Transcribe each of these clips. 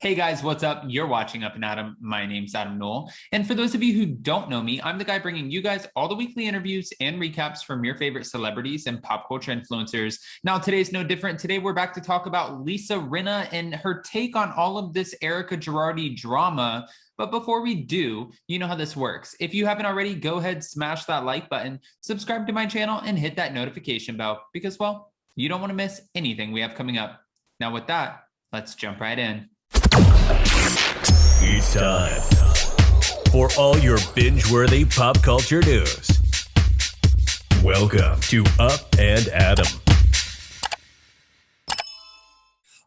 Hey guys, what's up? You're watching Up and Adam. My name's Adam Knoll. And for those of you who don't know me, I'm the guy bringing you guys all the weekly interviews and recaps from your favorite celebrities and pop culture influencers. Now, today's no different. Today, we're back to talk about Lisa Rinna and her take on all of this Erika Girardi drama. But before we do, you know how this works. If you haven't already, go ahead, smash that like button, subscribe to my channel, and hit that notification bell because, well, you don't want to miss anything we have coming up. Now, with that, let's jump right in. It's time for all your binge-worthy pop culture news. Welcome to Up and Adam.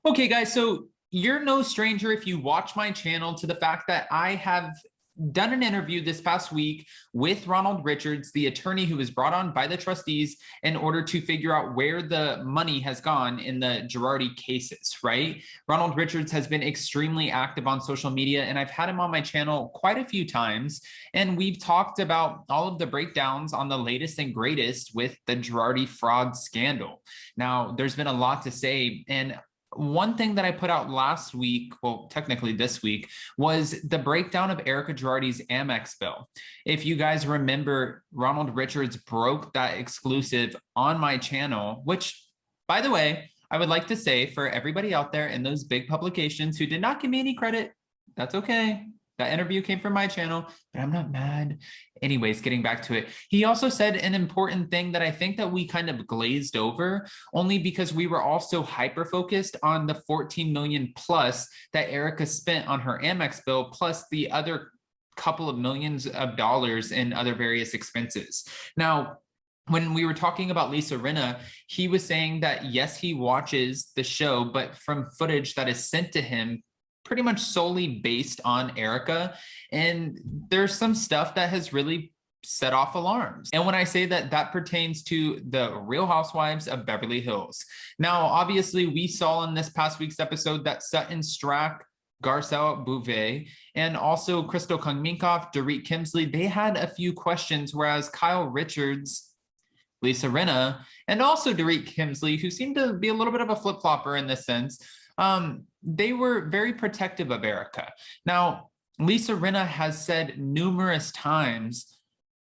Okay, guys, so you're no stranger if you watch my channel to the fact that I have done an interview this past week with Ronald Richards, the attorney who was brought on by the trustees in order to figure out where the money has gone in the Girardi cases, right? Ronald Richards has been extremely active on social media, and I've had him on my channel quite a few times, and we've talked about all of the breakdowns on the latest and greatest with the Girardi fraud scandal. Now, there's been a lot to say, and one thing that I put out last week, well, technically this week, was the breakdown of Erika Girardi's Amex bill. If you guys remember, Ronald Richards broke that exclusive on my channel, which, by the way, I would like to say for everybody out there in those big publications who did not give me any credit, that's okay. That interview came from my channel, but I'm not mad. Anyways, getting back to it. He also said an important thing that I think that we kind of glazed over only because we were also hyper-focused on the 14 million plus that Erika spent on her Amex bill, plus the other couple of millions of dollars in other various expenses. Now, when we were talking about Lisa Rinna, he was saying that yes, he watches the show, but from footage that is sent to him, pretty much solely based on Erika. And there's some stuff that has really set off alarms. And when I say that, that pertains to the Real Housewives of Beverly Hills. Now, obviously, we saw in this past week's episode that Sutton Strack, Garcelle Bouvet, and also Crystal Kung-Minkoff, Dorit Kemsley, they had a few questions, whereas Kyle Richards, Lisa Rinna, and also Dorit Kemsley, who seemed to be a little bit of a flip-flopper in this sense, they were very protective of Erika. Now, Lisa Rinna has said numerous times,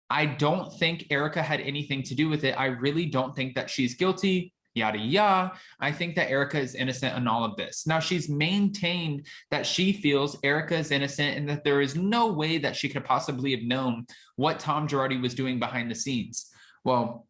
I don't think Erika had anything to do with it. I really don't think that she's guilty, yada, yada. I think that Erika is innocent in all of this. Now, she's maintained that she feels Erika is innocent and that there is no way that she could possibly have known what Tom Girardi was doing behind the scenes. Well,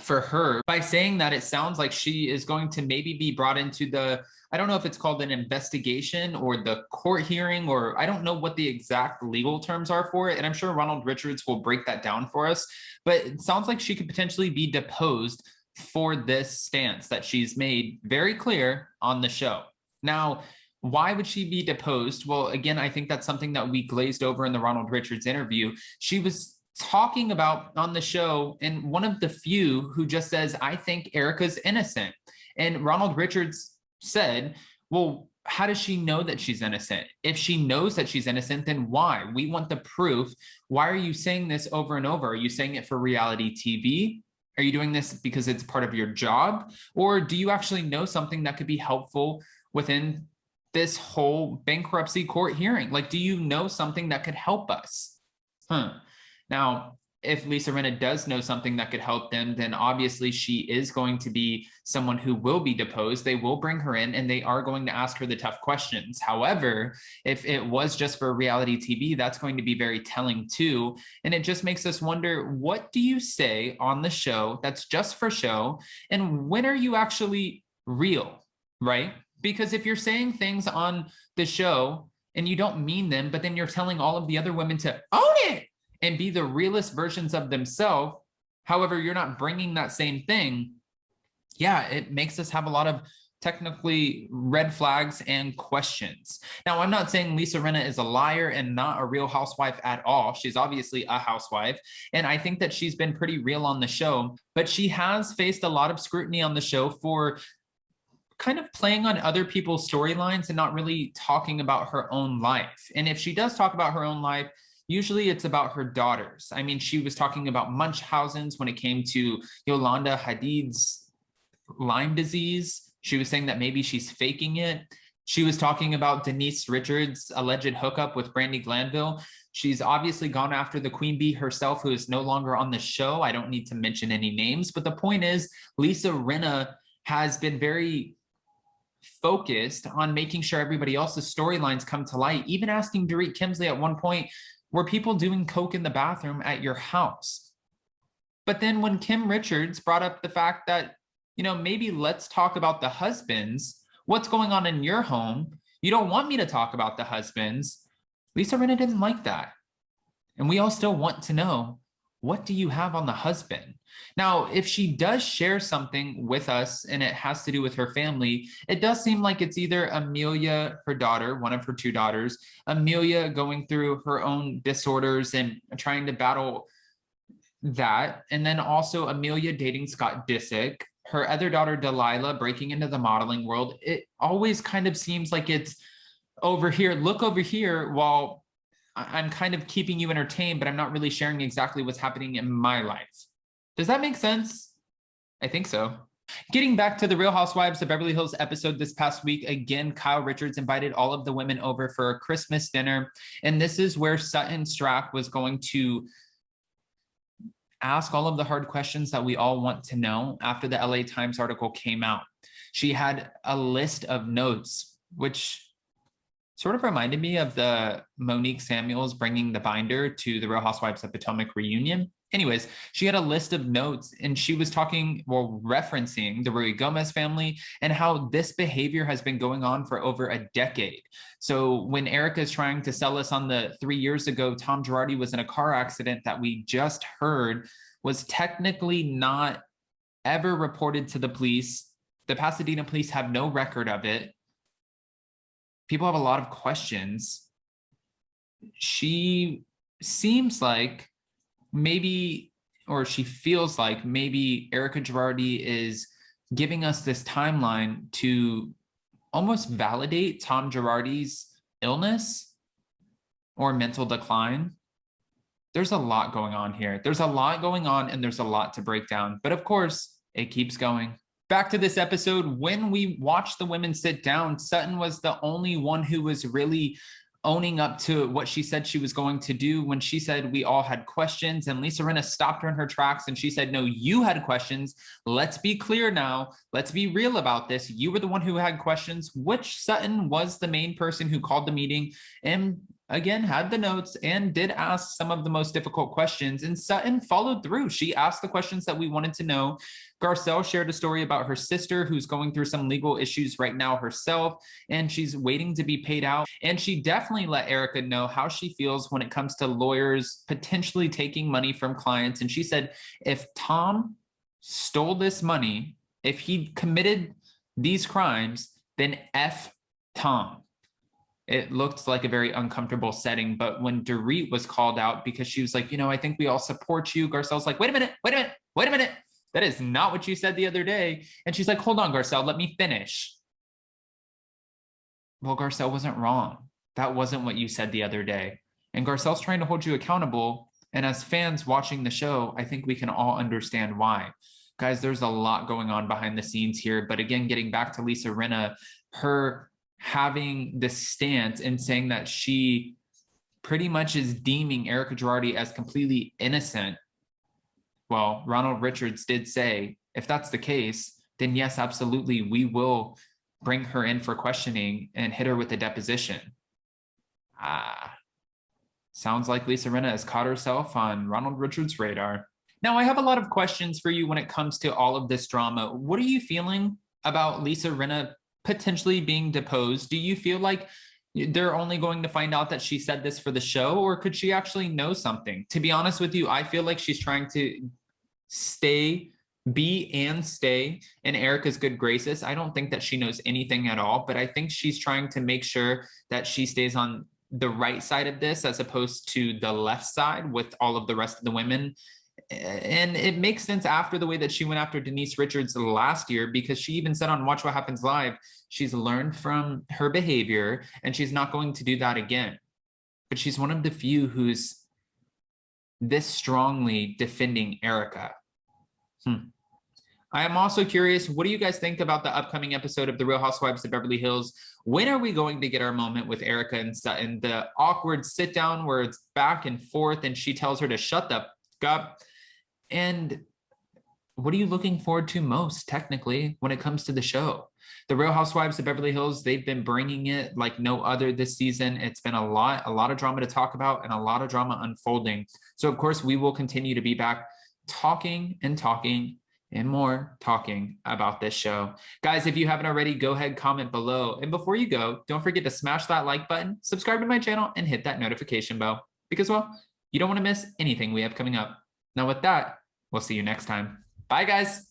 for her, by saying that, it sounds like she is going to maybe be brought into the, I don't know if it's called an investigation or the court hearing, or I don't know what the exact legal terms are for it. And I'm sure Ronald Richards will break that down for us. But it sounds like she could potentially be deposed for this stance that she's made very clear on the show. Now, why would she be deposed? Well, again, I think that's something that we glazed over in the Ronald Richards interview. She was talking about on the show, and one of the few who just says, I think Erika's innocent. And Ronald Richards said, well, how does she know that she's innocent? If she knows that she's innocent, then why? We want the proof. Why are you saying this over and over? Are you saying it for reality TV? Are you doing this because it's part of your job? Or do you actually know something that could be helpful within this whole bankruptcy court hearing? Like, do you know something that could help us? Now, if Lisa Rinna does know something that could help them, then obviously she is going to be someone who will be deposed. They will bring her in and they are going to ask her the tough questions. However, if it was just for reality TV, that's going to be very telling too. And it just makes us wonder, what do you say on the show that's just for show? And when are you actually real, right? Because if you're saying things on the show and you don't mean them, but then you're telling all of the other women to own it and be the realest versions of themselves, however, you're not bringing that same thing, yeah, it makes us have a lot of technically red flags and questions. Now, I'm not saying Lisa Rinna is a liar and not a real housewife at all. She's obviously a housewife, and I think that she's been pretty real on the show, but she has faced a lot of scrutiny on the show for kind of playing on other people's storylines and not really talking about her own life. And if she does talk about her own life, usually it's about her daughters. I mean, she was talking about Munchausen's when it came to Yolanda Hadid's Lyme disease. She was saying that maybe she's faking it. She was talking about Denise Richards' alleged hookup with Brandi Glanville. She's obviously gone after the queen bee herself, who is no longer on the show. I don't need to mention any names, but the point is, Lisa Rinna has been very focused on making sure everybody else's storylines come to light, even asking Dorit Kemsley at one point, were people doing coke in the bathroom at your house? But then when Kim Richards brought up the fact that, maybe let's talk about the husbands, what's going on in your home? You don't want me to talk about the husbands. Lisa Rinna didn't like that. And we all still want to know, what do you have on the husband? Now, if she does share something with us and it has to do with her family, it does seem like it's either Amelia, her daughter, one of her two daughters, Amelia going through her own disorders and trying to battle that. And then also Amelia dating Scott Disick, her other daughter, Delilah, breaking into the modeling world. It always kind of seems like it's over here, look over here, while I'm kind of keeping you entertained, but I'm not really sharing exactly what's happening in my life. Does that make sense? I think so. Getting back to the Real Housewives of Beverly Hills episode this past week, again, Kyle Richards invited all of the women over for a Christmas dinner. And this is where Sutton Strack was going to ask all of the hard questions that we all want to know after the LA Times article came out. She had a list of notes, which sort of reminded me of the Monique Samuels bringing the binder to the Real Housewives of Potomac reunion. Anyways, she had a list of notes and she was referencing the Rui Gomez family and how this behavior has been going on for over a decade. So when Erika is trying to sell us on the 3 years ago, Tom Girardi was in a car accident that we just heard was technically not ever reported to the police. The Pasadena police have no record of it. People have a lot of questions. She seems like maybe, or she feels like maybe Erika Girardi is giving us this timeline to almost validate Tom Girardi's illness or mental decline. There's a lot going on here. There's a lot going on and there's a lot to break down. But of course, it keeps going. Back to this episode, when we watched the women sit down, Sutton was the only one who was really owning up to what she said she was going to do when she said we all had questions, and Lisa Rinna stopped her in her tracks and she said, no, you had questions. Let's be clear now. Let's be real about this. You were the one who had questions, which Sutton was the main person who called the meeting and again had the notes and did ask some of the most difficult questions, and Sutton followed through. She asked the questions that we wanted to know. Garcelle shared a story about her sister who's going through some legal issues right now herself, and she's waiting to be paid out. And she definitely let Erika know how she feels when it comes to lawyers potentially taking money from clients. And she said, if Tom stole this money, if he committed these crimes, then F Tom. It looked like a very uncomfortable setting. But when Dorit was called out because she was like, I think we all support you, Garcelle's like, wait a minute. That is not what you said the other day. And she's like, hold on, Garcelle, let me finish. Well, Garcelle wasn't wrong. That wasn't what you said the other day. And Garcelle's trying to hold you accountable. And as fans watching the show, I think we can all understand why. Guys, there's a lot going on behind the scenes here. But again, getting back to Lisa Rinna, her having this stance and saying that she pretty much is deeming Erika Girardi as completely innocent. Well, Ronald Richards did say, if that's the case, then yes, absolutely, we will bring her in for questioning and hit her with a deposition. Sounds like Lisa Rinna has caught herself on Ronald Richards' radar. Now, I have a lot of questions for you when it comes to all of this drama. What are you feeling about Lisa Rinna potentially being deposed? Do you feel like they're only going to find out that she said this for the show, or could she actually know something? To be honest with you, I feel like she's trying to be and stay in Erika's good graces. I don't think that she knows anything at all, but I think she's trying to make sure that she stays on the right side of this as opposed to the left side with all of the rest of the women. And it makes sense after the way that she went after Denise Richards last year, because she even said on Watch What Happens Live, she's learned from her behavior and she's not going to do that again. But she's one of the few who's this strongly defending Erika. I am also curious, what do you guys think about the upcoming episode of The Real Housewives of Beverly Hills? When are we going to get our moment with Erika and Sutton? The awkward sit down where it's back and forth and she tells her to shut the fuck up. And what are you looking forward to most, technically, when it comes to the show? The Real Housewives of Beverly Hills, they've been bringing it like no other this season. It's been a lot of drama to talk about and a lot of drama unfolding. So, of course, we will continue to be back talking and more talking about this show. Guys, if you haven't already, go ahead, comment below. And before you go, don't forget to smash that like button, subscribe to my channel, and hit that notification bell because, well, you don't want to miss anything we have coming up. Now, with that, we'll see you next time. Bye, guys.